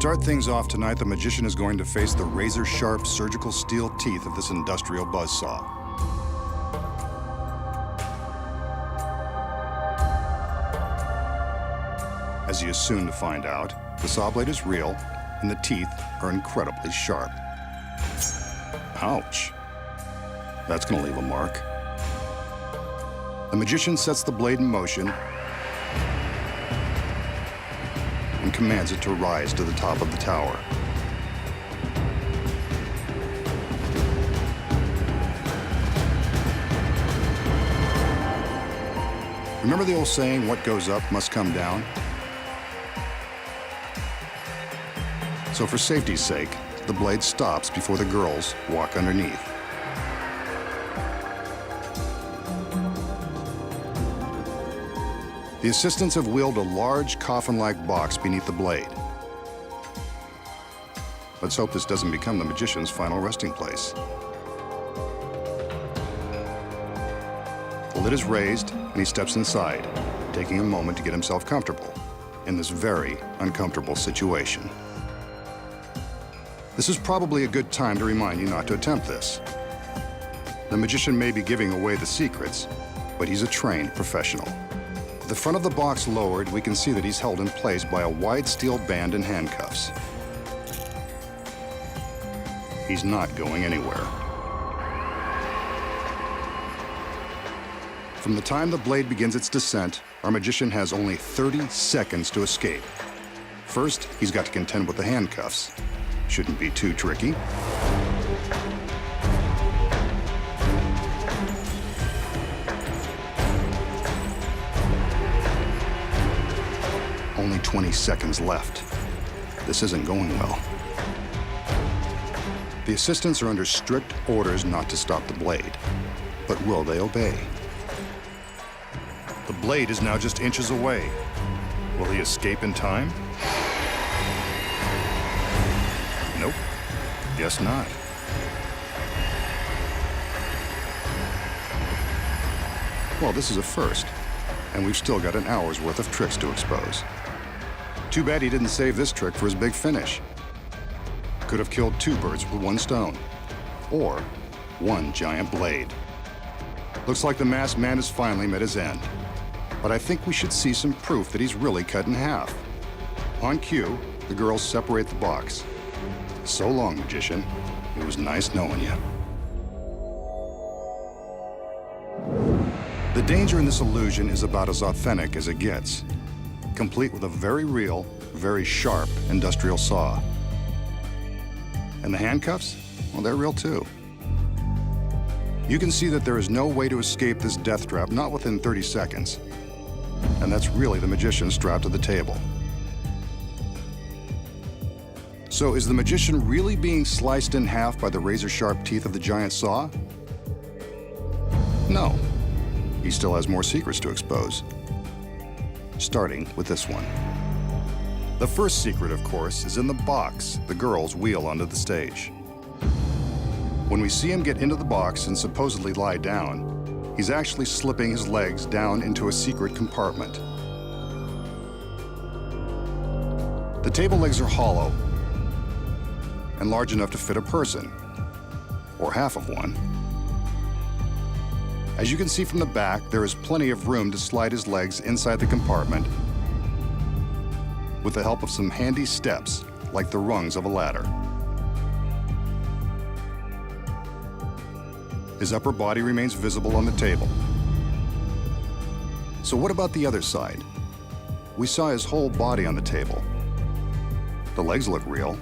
start things off tonight, the magician is going to face the razor-sharp surgical steel teeth of this industrial buzzsaw. As he is soon to find out, the saw blade is real and the teeth are incredibly sharp. Ouch. That's going to leave a mark. The magician sets the blade in motion and commands it to rise to the top of the tower. Remember the old saying, what goes up must come down? So for safety's sake, the blade stops before the girls walk underneath. The assistants have wheeled a large coffin-like box beneath the blade. Let's hope this doesn't become the magician's final resting place. The lid is raised and he steps inside, taking a moment to get himself comfortable in this very uncomfortable situation. This is probably a good time to remind you not to attempt this. The magician may be giving away the secrets, but he's a trained professional. With the front of the box lowered, we can see that he's held in place by a wide steel band and handcuffs. He's not going anywhere. From the time the blade begins its descent, our magician has only 30 seconds to escape. First, he's got to contend with the handcuffs. Shouldn't be too tricky. Only 20 seconds left. This isn't going well. The assistants are under strict orders not to stop the blade. But will they obey? The blade is now just inches away. Will he escape in time? Nope, guess not. Well, this is a first, and we've still got an hour's worth of tricks to expose. Too bad he didn't save this trick for his big finish. Could have killed two birds with one stone, or one giant blade. Looks like the masked man has finally met his end. But I think we should see some proof that he's really cut in half. On cue, the girls separate the box. So long, magician. It was nice knowing you. The danger in this illusion is about as authentic as it gets, complete with a very real, very sharp industrial saw. And the handcuffs? Well, they're real too. You can see that there is no way to escape this death trap, not within 30 seconds. And that's really the magician strapped to the table. So is the magician really being sliced in half by the razor-sharp teeth of the giant saw? No. He still has more secrets to expose. Starting with this one. The first secret, of course, is in the box the girls wheel onto the stage. When we see him get into the box and supposedly lie down, he's actually slipping his legs down into a secret compartment. The table legs are hollow and large enough to fit a person, or half of one. As you can see from the back, there is plenty of room to slide his legs inside the compartment with the help of some handy steps, like the rungs of a ladder. His upper body remains visible on the table. So what about the other side? We saw his whole body on the table. The legs look real.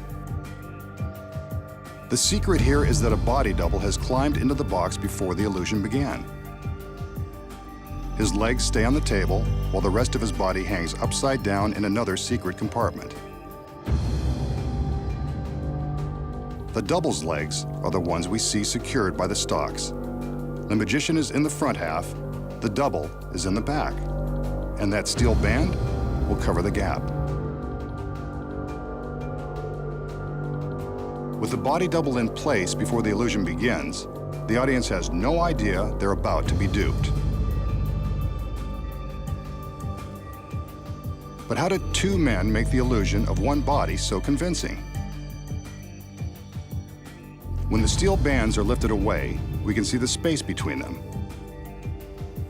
The secret here is that a body double has climbed into the box before the illusion began. His legs stay on the table, while the rest of his body hangs upside down in another secret compartment. The double's legs are the ones we see secured by the stalks. The magician is in the front half, the double is in the back, and that steel band will cover the gap. With the body double in place before the illusion begins, the audience has no idea they're about to be duped. But how did two men make the illusion of one body so convincing? When the steel bands are lifted away, we can see the space between them.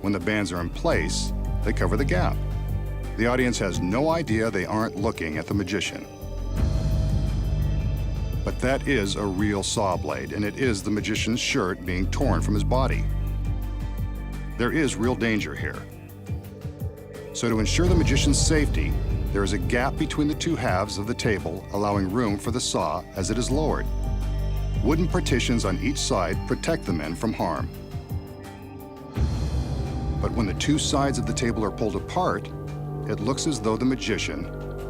When the bands are in place, they cover the gap. The audience has no idea they aren't looking at the magician. But that is a real saw blade, and it is the magician's shirt being torn from his body. There is real danger here. So to ensure the magician's safety, there is a gap between the two halves of the table, allowing room for the saw as it is lowered. Wooden partitions on each side protect the men from harm. But when the two sides of the table are pulled apart, it looks as though the magician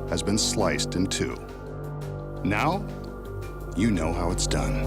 has been sliced in two. Now, you know how it's done.